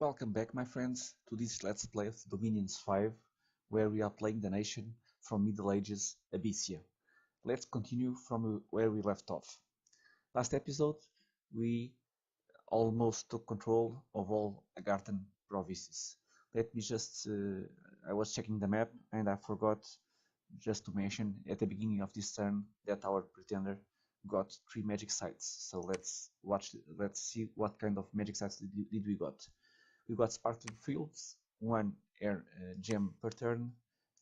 Welcome back, my friends, to this Let's Play of Dominions 5, where we are playing the nation from Middle Ages, Abysia. Let's continue from where we left off. Last episode, we almost took control of all Agarthan provinces. Let me just, I was checking the map and I forgot just to mention at the beginning of this turn that our pretender got 3 magic sites. So let's see what kind of magic sites did we got. We got Sparkling Fields, 1 air gem per turn,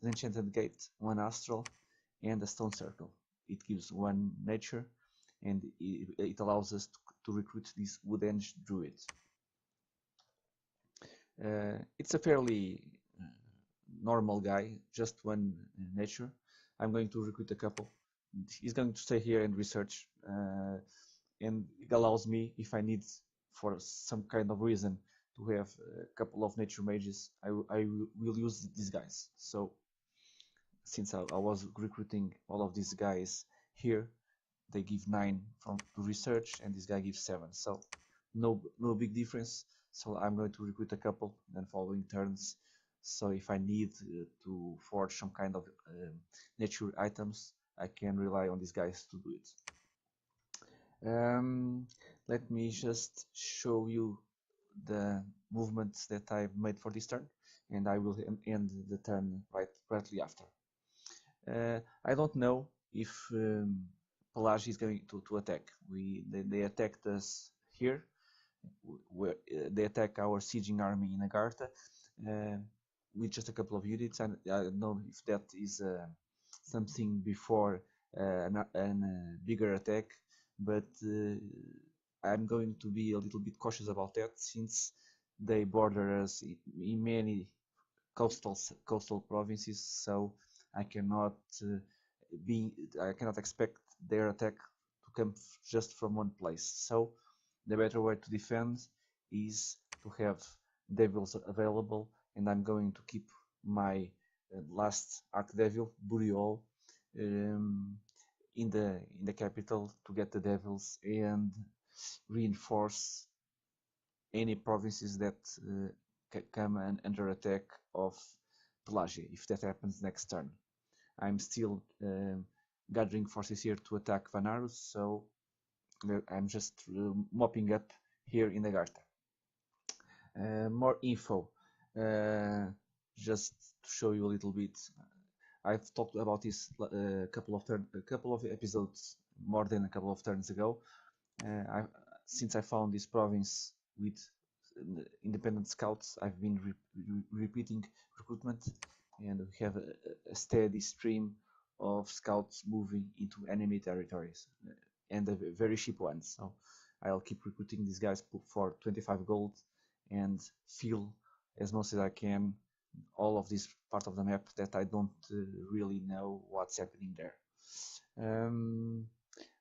an Enchanted Gate, 1 Astral, and a Stone Circle. It gives 1 nature, and it allows us to recruit this Wood-Edge Druid. It's a fairly normal guy, just 1 nature. I'm going to recruit a couple. He's going to stay here and research, and it allows me, if I need for some kind of reason, to have a couple of nature mages, I will use these guys. So since I was recruiting all of these guys here, they give 9 to research and this guy gives 7, so no big difference. So I'm going to recruit a couple and following turns, so if I need to forge some kind of nature items, I can rely on these guys to do it. Let me just show you the movements that I've made for this turn, and I will end the turn rightly after. I don't know if Pelagia is going to attack. They attacked us here, where they attack our sieging army in Agartha with just a couple of units, and I don't know if that is something before a bigger attack, but I'm going to be a little bit cautious about that, since they border us in many coastal provinces, so I cannot expect their attack to come just from one place. So the better way to defend is to have devils available, and I'm going to keep my last Archdevil, Burial, in the capital to get the devils and reinforce any provinces that come under attack of Pelagia, if that happens next turn. I'm still gathering forces here to attack Vanarus, so I'm just mopping up here in Agartha. More info, just to show you a little bit. I've talked about this a couple of episodes, more than a couple of turns ago. Since I found this province with independent scouts, I've been repeating recruitment, and we have a steady stream of scouts moving into enemy territories, and very cheap ones. So I'll keep recruiting these guys for 25 gold and fill as much as I can all of this part of the map that I don't really know what's happening there.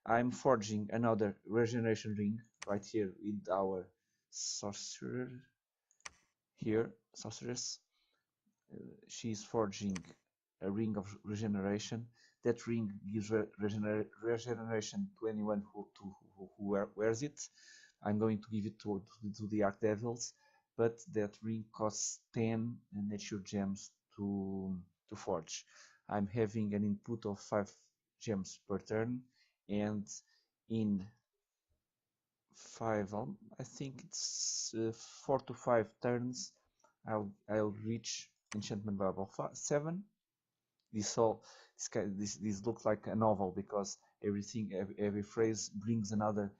I'm forging another regeneration ring right here with our sorceress. She's forging a ring of regeneration. That ring gives regeneration to anyone who wears it. I'm going to give it to the Archdevils, but that ring costs 10 nature gems to forge. I'm having an input of 5 gems per turn, and in 5, I think it's 4 to 5 turns, I'll reach enchantment level 7. This looks like a novel, because every phrase brings another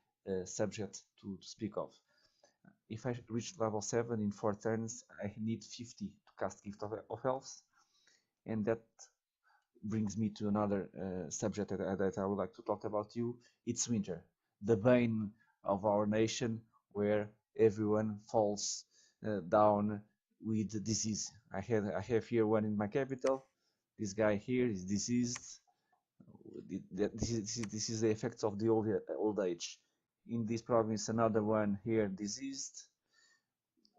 subject to speak of. If I reach level 7 in 4 turns, I need 50 to cast Gift of Elves, and that brings me to another subject that I would like to talk about you. It's winter, the bane of our nation, where everyone falls down with disease. I have here one in my capital. This guy here is diseased. This is the effects of the old age. In this province, another one here diseased.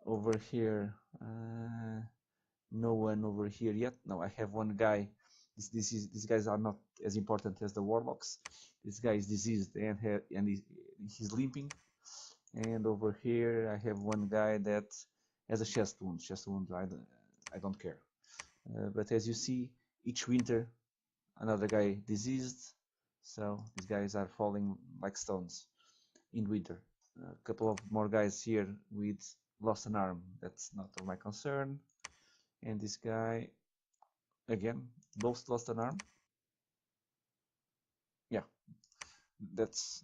Over here, no one over here yet. No, I have one guy. These guys are not as important as the warlocks. This guy is diseased and he's limping. And over here I have one guy that as a chest wound. I don't care. But as you see, each winter another guy diseased, so these guys are falling like stones in winter. A couple of more guys here with lost an arm. That's not of my concern. And this guy again, both lost an arm. Yeah, that's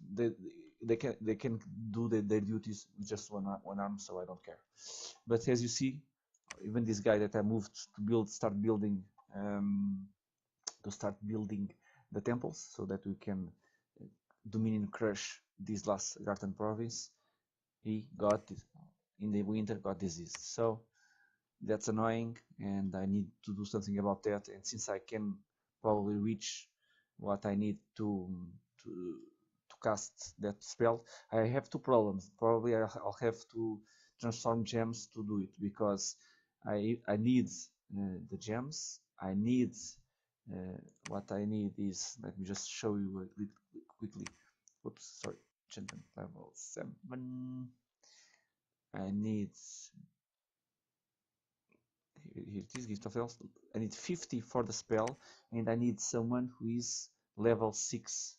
they can do their duties with just one arm, so I don't care. But as you see, even this guy that I moved to um, start building the temples so that we can dominion crush this last Garten province. He got in the winter got disease, so that's annoying, and I need to do something about that. And since I can probably reach what I need to cast that spell, I have two problems. Probably I'll have to transform gems to do it, because I need the gems. I need what I need is, let me just show you a little quickly. Oops, sorry, enchantment level 7. I need here it is, gift of health. I need 50 for the spell, and I need someone who is level 6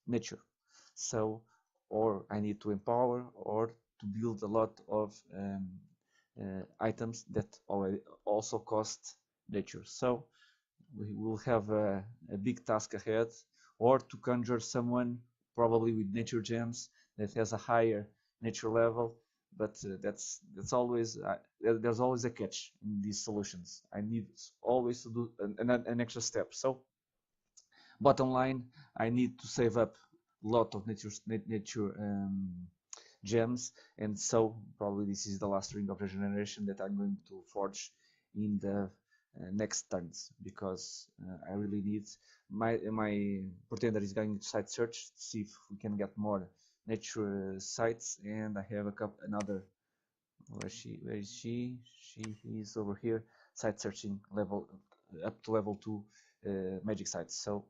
nature. So, or I need to empower or to build a lot of items that already also cost nature. So we will have a big task ahead, or to conjure someone probably with nature gems that has a higher nature level. But that's always there's always a catch in these solutions. I need always to do an extra step. So bottom line, I need to save up a lot of nature gems, and so probably this is the last ring of regeneration that I'm going to forge in the next turns, because I really need my pretender is going to site search to see if we can get more nature sites, and I have another. Where is she? She is over here, site searching level up to level 2 magic sites. So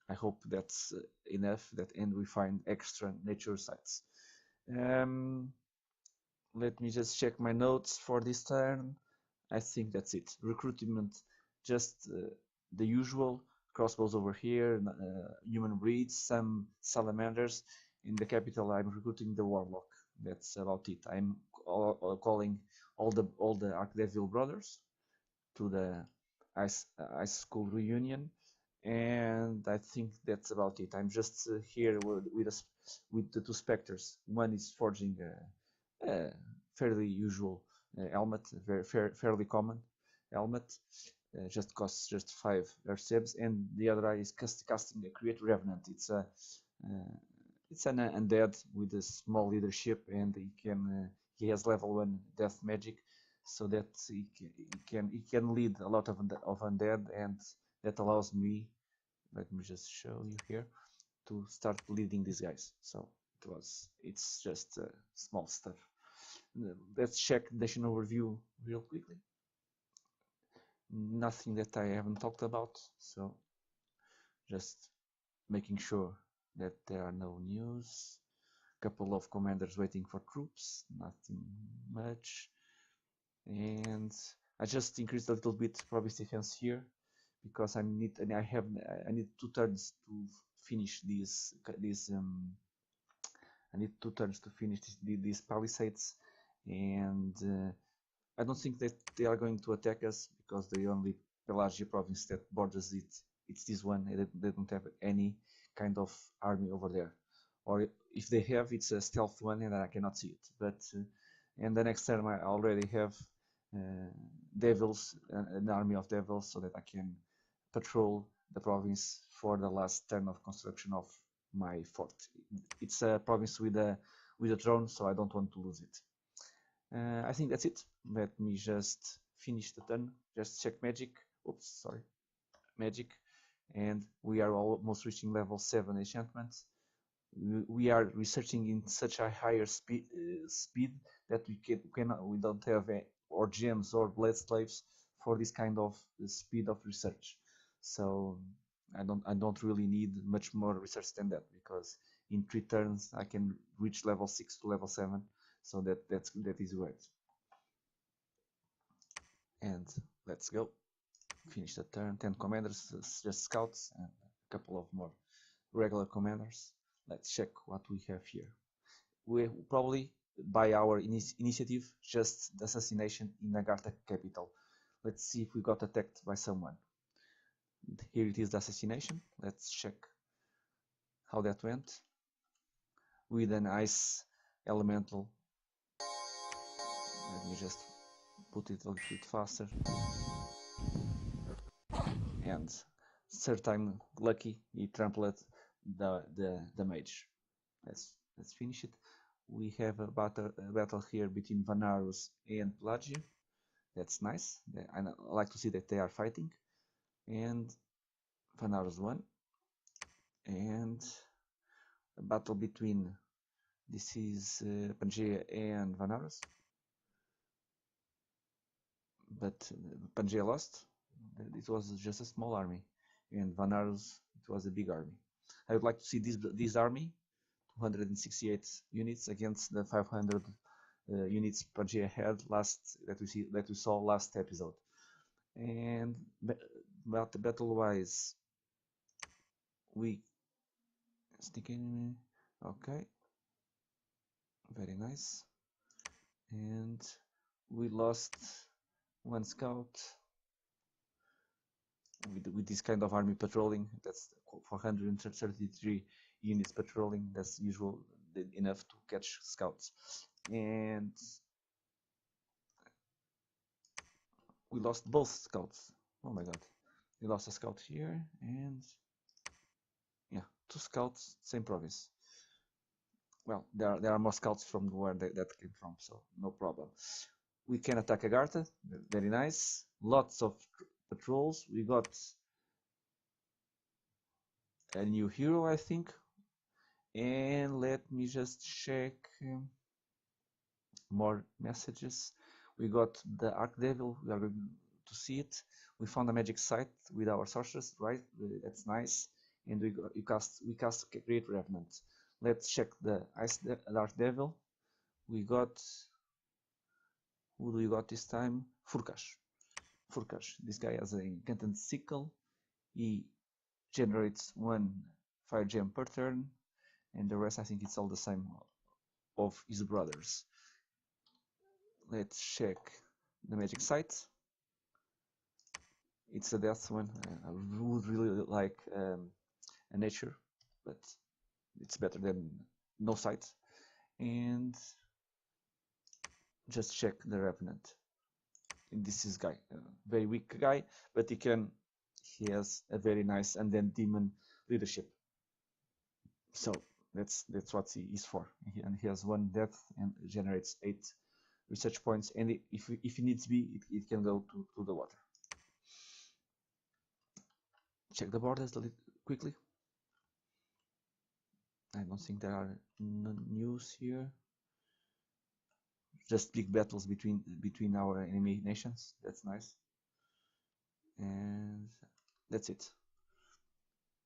I hope that's enough, and we find extra nature sites. Let me just check my notes for this turn. I think that's it. Recruitment, just the usual. Crossbows over here, human breeds, some salamanders. In the capital, I'm recruiting the warlock. That's about it. I'm calling all the Archdevil brothers to the ice school reunion, and I think that's about it. I'm just here with the two specters. One is forging a fairly usual helmet, fairly common helmet. Just costs just 5 earth and the other eye is casting a create revenant. It's an undead with a small leadership, and he has level 1 death magic, so that he can lead a lot of undead, and that allows me, let me just show you here, to start leading these guys. So it's just small stuff. Let's check nation overview real quickly. Nothing that I haven't talked about, so just making sure that there are no news. Couple of commanders waiting for troops, nothing much. And I just increased a little bit province defense here, because I need 2 turns to finish these I need 2 turns to finish these palisades, and I don't think that they are going to attack us, because the only Pelagia province that borders it's this one. They don't have any kind of army over there, or if they have, it's a stealth one and I cannot see it. But and the next term I already have devils, an army of devils, so that I can patrol the province for the last turn of construction of my fort. It's a province with a throne, so I don't want to lose it. I think that's it. Let me just finish the turn. Just check magic. Oops, sorry. Magic. And we are almost reaching level 7 enchantments. We are researching in such a higher speed that we don't have or gems or blade slaves for this kind of speed of research. So I don't really need much more research than that, because in 3 turns I can reach level 6 to level 7. so that is great. And let's go finish the turn. 10 commanders, just scouts, and a couple of more regular commanders. Let's check what we have here. We probably, by our initiative, just the assassination in Agartha capital. Let's see if we got attacked by someone. Here it is, the assassination. Let's check how that went with an ice elemental. Let me just put it a little bit faster. And third time lucky, he trampled the mage. Let's finish it. We have a battle here between Vanarus and Pelagia. That's nice. I like to see that they are fighting. And Vanarus won. And a battle between, this is Pelagia and Vanarus. But Pelagia lost. It was just a small army. And Vanarus, it was a big army. I would like to see this army, 268 units against the 500 units Pelagia had that we saw last episode. And battle wise, we sneaking, okay, very nice, and we lost one scout with this kind of army patrolling. That's 433 units patrolling. That's usual enough to catch scouts. And we lost both scouts. Oh my god, we lost a scout here, and yeah, 2 scouts, same province. Well, there are more scouts from where that came from, so no problem. We can attack Agartha, very nice. Lots of patrols. We got a new hero, I think. And let me just check more messages. We got the Archdevil. We are going to see it. We found a magic site with our sorceress, right? That's nice. And we cast Great Revenant. Let's check the Archdevil. We got, who do we got this time? Furkash. This guy has an incanted sickle. He generates 1 fire gem per turn, and the rest I think it's all the same of his brothers. Let's check the magic site. It's a death one. I would really like a nature, but it's better than no site. And just check the Revenant. And this is guy, very weak guy, but he has a very nice undead demon leadership. So that's what he is for. And he has 1 death and generates 8 research points. And if he needs to be, it can go to the water. Check the borders quickly. I don't think there are news here. Just big battles between our enemy nations. That's nice. And that's it.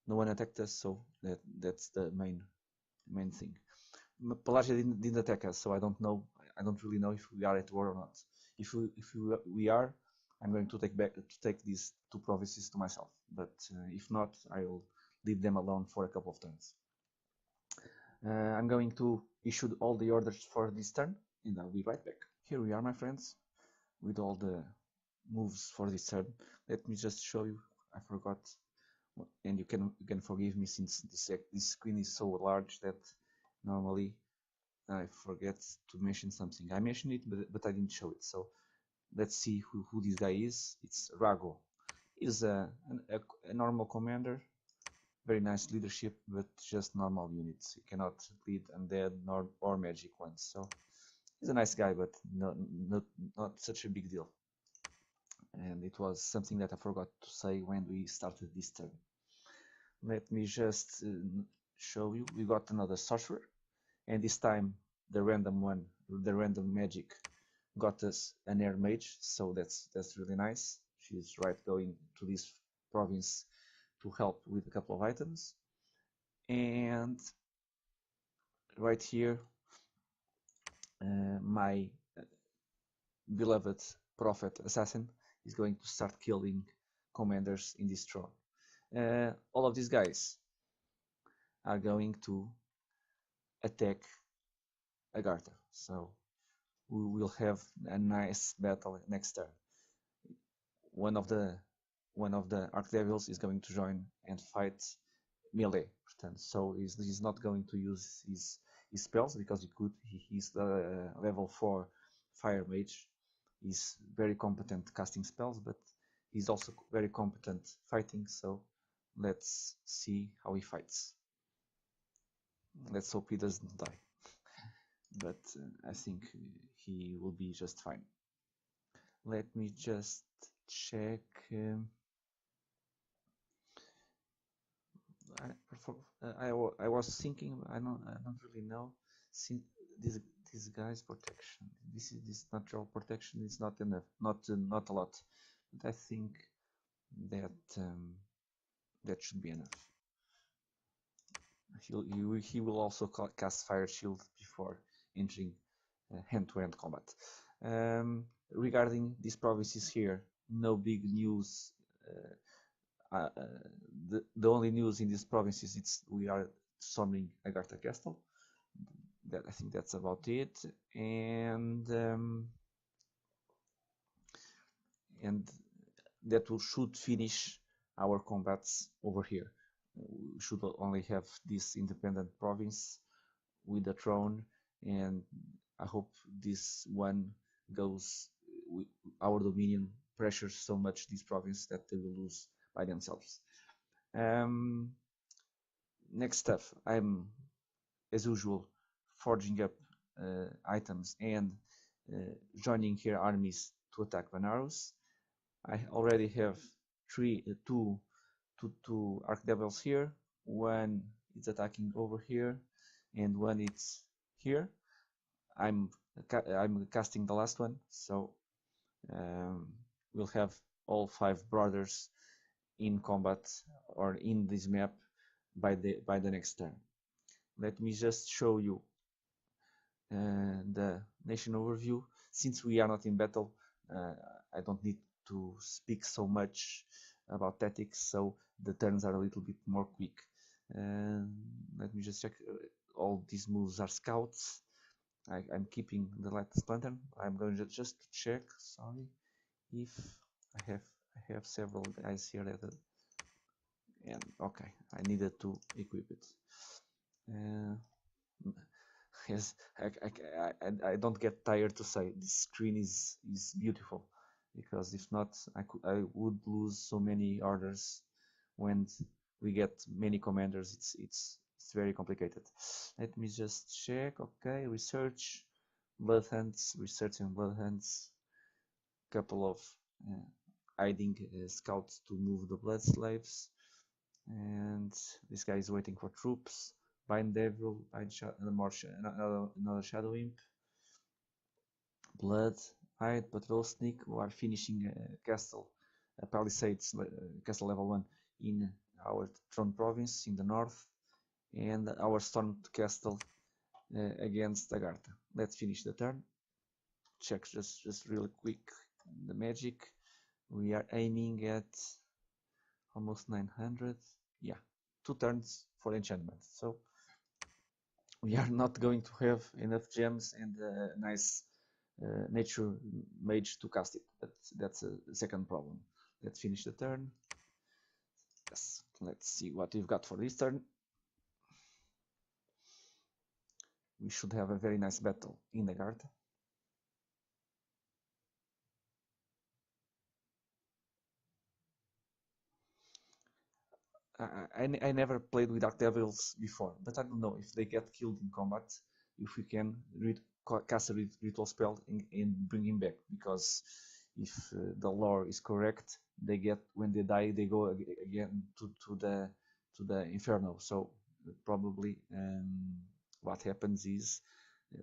No one attacked us, so that's the main thing. Pelagia didn't attack us, so I don't really know if we are at war or not. If we are, I'm going to take these 2 provinces to myself. But if not, I will leave them alone for a couple of turns. I'm going to issue all the orders for this turn, and I'll be right back. Here we are, my friends, with all the moves for this turn. Let me just show you. I forgot, and you can forgive me since this screen is so large that normally I forget to mention something. I mentioned it, but I didn't show it. So let's see who this guy is. It's Rago. He's a normal commander. Very nice leadership, but just normal units. He cannot lead undead or magic ones. So he's a nice guy, but not such a big deal. And it was something that I forgot to say when we started this turn. Let me just show you. We got another sorcerer, and this time the random magic got us an air mage. So that's really nice. She's going to this province to help with a couple of items. And right here my beloved prophet assassin is going to start killing commanders in this throne. All of these guys are going to attack Agartha, so we will have a nice battle next turn. One of the Archdevils is going to join and fight melee, so he's not going to use his spells because he's the level 4 fire mage. He's very competent casting spells, but he's also very competent fighting, so let's see how he fights. Let's hope he doesn't die, but I think he will be just fine. Let me just check. I was thinking, I don't really know. See, this guy's protection. This natural protection is not enough, not a lot, but I think that that should be enough. He will also cast Fire Shield before entering hand-to-hand combat. Regarding these provinces here, no big news. The only news in these provinces is we are summoning Agartha Castle. I think that's about it, and that should finish our combats over here. We should only have this independent province with the throne, and I hope this one goes. Our dominion pressures so much this province that they will lose by themselves. Next stuff, I'm as usual forging up items and joining here armies to attack Vanaros. I already have two Archdevils here. One is attacking over here, and one is here. I'm casting the last one, so we'll have all 5 brothers in combat or in this map by the next turn. Let me just show you the nation overview. Since we are not in battle, I don't need to speak so much about tactics, so the turns are a little bit more quick. Let me just check. All these moves are scouts. I'm keeping the latest lantern. I'm going to just check. Sorry, if I have several guys here that, and okay, I needed to equip it. Yes, I don't get tired to say this screen is beautiful, because if not, I would lose so many orders. When we get many commanders, it's very complicated. Let me just check. Okay, research bloodhounds, researching bloodhounds. Couple of hiding scouts to move the blood slaves, and this guy is waiting for troops. Bind Devil, another Shadow Imp, Blood, Hide, Patrol Sneak, who are finishing Castle, Palisades, Castle level 1 in our Throne Province in the north, and our Stormed Castle against Agartha. Let's finish the turn. Check just really quick the magic. We are aiming at almost 900. Yeah, 2 turns for enchantment. So we are not going to have enough gems and a nice nature mage to cast it, but that's a second problem. Let's finish the turn. Yes, let's see what we've got for this turn. We should have a very nice battle in the guard. I never played with Archdevils before, but I don't know if they get killed in combat, if we can cast a ritual spell and bring him back, because if the lore is correct, they get, when they die, they go again to the Inferno. So probably what happens is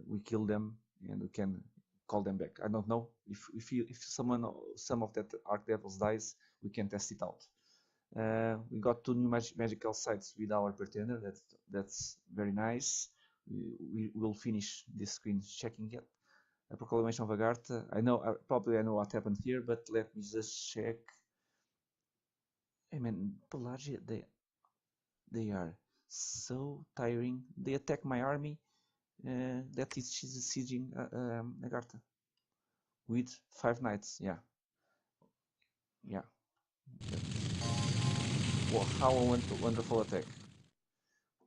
we kill them and we can call them back. I don't know if some of that Archdevils dies, we can test it out. We got 2 new magical sites with our pretender. That's very nice. We will finish this screen checking it. a proclamation of Agartha. I know, probably I know what happened here, but let me just check. I mean, Pelagia, they are so tiring. They attack my army. That is, she's sieging Agartha with 5 knights. Yeah, yeah. Well, how a wonderful attack.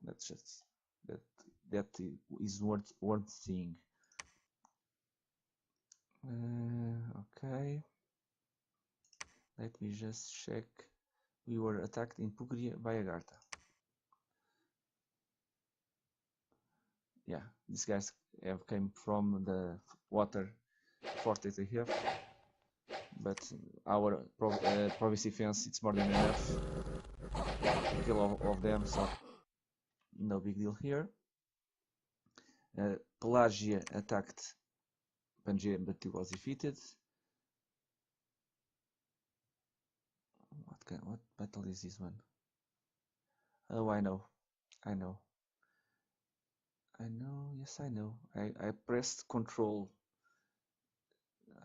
That's just that. That is worth seeing. Okay. Let me just check. We were attacked in Puglia by Agartha. Yeah, these guys have came from the water fort that they have, but our province defense, it's more than enough to kill all of them, so no big deal here. Pelagia attacked Pangaea, but he was defeated. What battle is this one? Oh, I know. Yes, I know. I pressed control.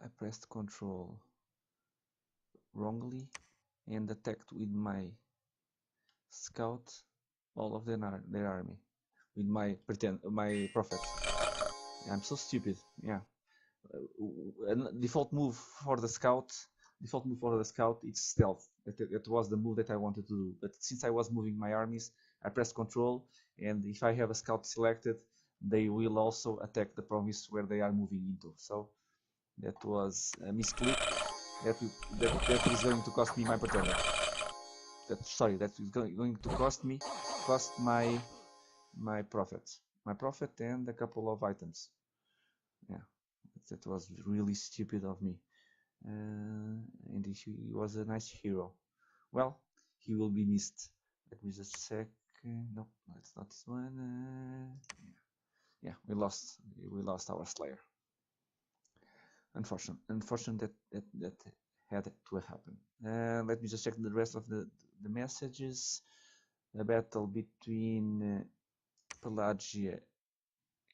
I pressed control wrongly and attacked with my scout all of their army with my prophet. I'm so stupid. Yeah. Default move for the scout. It's stealth. That was the move that I wanted to do. But since I was moving my armies, I pressed control, and if I have a scout selected, they will also attack the province where they are moving into. So that was a misclick. That is going to cost me my pretender. That is going to cost my prophet and a couple of items. Yeah, that was really stupid of me. And he was a nice hero. Well, he will be missed. Let me just check. No, it's not this one. Yeah, we lost our Slayer. Unfortunate that had to happen. Let me just check the rest of the messages. A battle between Pelagia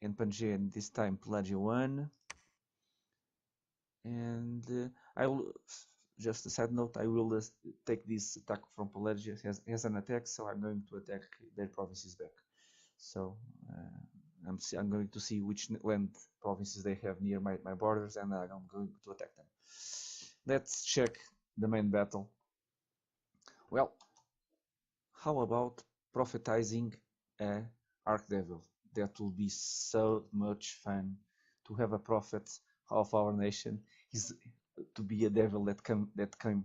and Pangaea, and this time Pelagia won. And I will, just a side note, I will take this attack from Pelagia as an attack, so I'm going to attack their provinces back. So I'm going to see which land provinces they have near my borders, and I'm going to attack them. Let's check the main battle. Well, how about prophetizing a Archdevil? That will be so much fun to have a prophet of our nation is to be a devil that came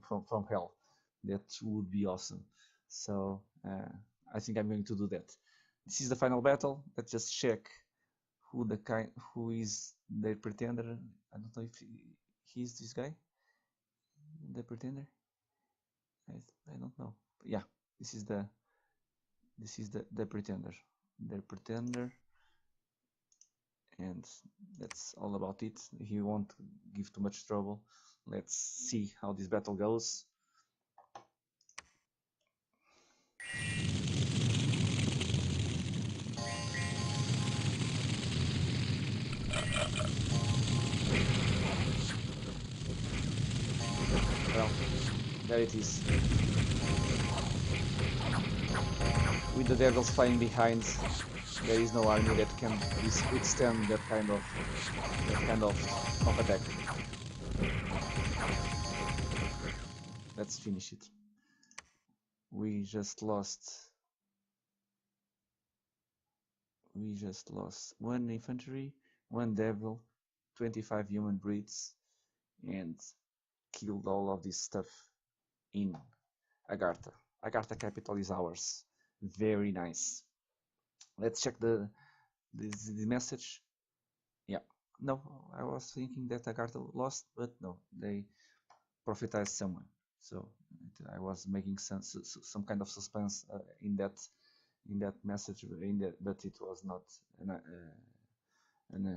from hell. That would be awesome. So I think I'm going to do that. This is the final battle. Let's just check who is their pretender. I don't know if he's this guy, the pretender. I don't know. But yeah, this is the pretender. Their pretender. And that's all about it. He won't give too much trouble. Let's see how this battle goes. Well, there it is. With the devils flying behind, there is no army that can withstand that kind of attack. Let's finish it. We just lost 1 infantry, 1 devil, 25 human breeds, and killed all of this stuff in Agartha. Agartha capital is ours. Very nice. Let's check the message. Yeah, no, I was thinking that Agartha lost, but no, they prophetized someone. So I was making some kind of suspense in that message, but it was not a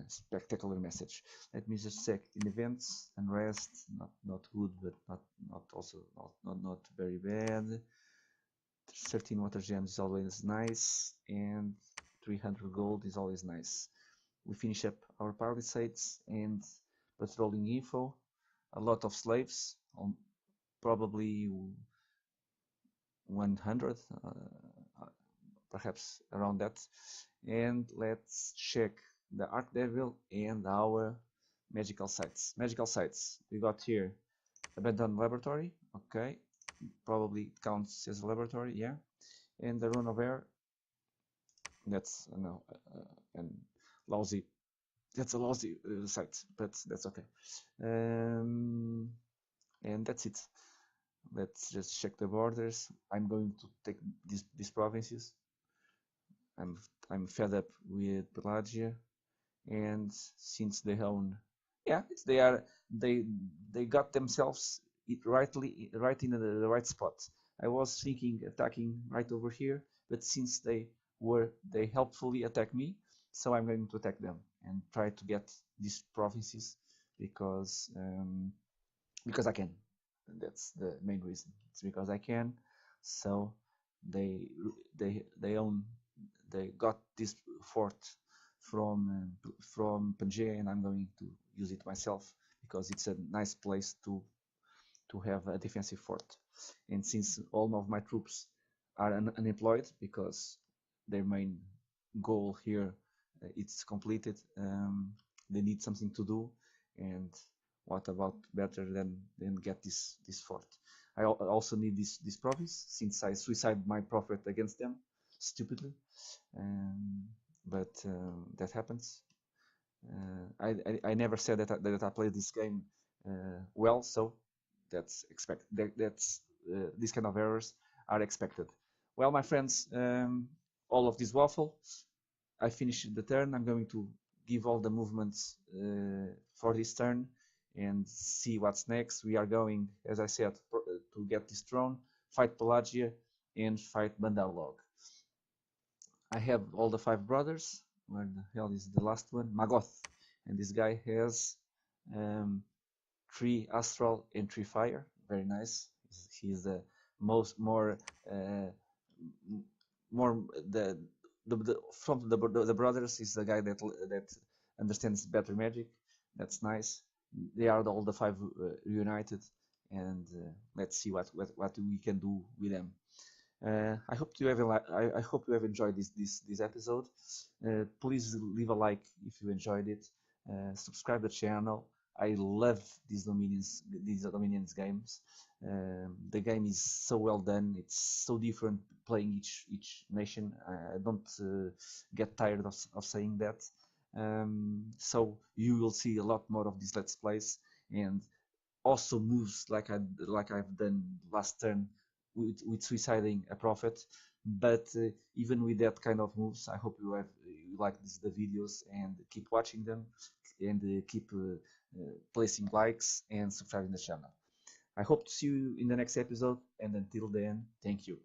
spectacular message. Let me just check in events. Unrest, not good, but not very bad. 13 water gems is always nice, and 300 gold is always nice. we finish up our palisades and patrolling info. A lot of slaves, probably 100, perhaps around that. And let's check the Archdevil and our magical sites. Magical sites, we got here abandoned laboratory, okay, probably counts as a laboratory, yeah. And the rune of air, that's no, and lousy. That's a lousy site, but that's okay. And that's it. Let's just check the borders. I'm going to take these provinces. I'm fed up with Pelagia, and since they own, yeah, they they got themselves right in the right spot. I was thinking attacking right over here, but since they helpfully attack me, so I'm going to attack them and try to get these provinces because I can. That's the main reason. It's because I can. So they they own they got this fort from Pangaea, and I'm going to use it myself because it's a nice place to have a defensive fort. And since all of my troops are unemployed because their main goal here it's completed, they need something to do, and what about better than get this fort. I also need this province since I suicide my prophet against them stupidly, but that happens. I never said that I played this game well, so that's these kind of errors are expected. Well, my friends, all of this waffle, I finished the turn. I'm going to give all the movements for this turn and see what's next. We are going, as I said, to get this throne, fight Pelagia, and fight Bandar-log. I have all the 5 brothers. Where the hell is the last one? Magoth. And this guy has 3 astral and 3 fire. Very nice. He's the more from the brothers is the guy that understands better magic. That's nice. They are all the 5 reunited, and let's see what we can do with them. I hope you have I hope you have enjoyed this episode. Please leave a like if you enjoyed it. Subscribe the channel. I love these Dominions games. The game is so well done. It's so different playing each nation. I don't get tired of saying that. So you will see a lot more of these Let's Plays, and also moves like I've done last turn with suiciding a prophet. But even with that kind of moves, I hope you like the videos and keep watching them, and keep placing likes and subscribing the channel. I hope to see you in the next episode, and until then, thank you.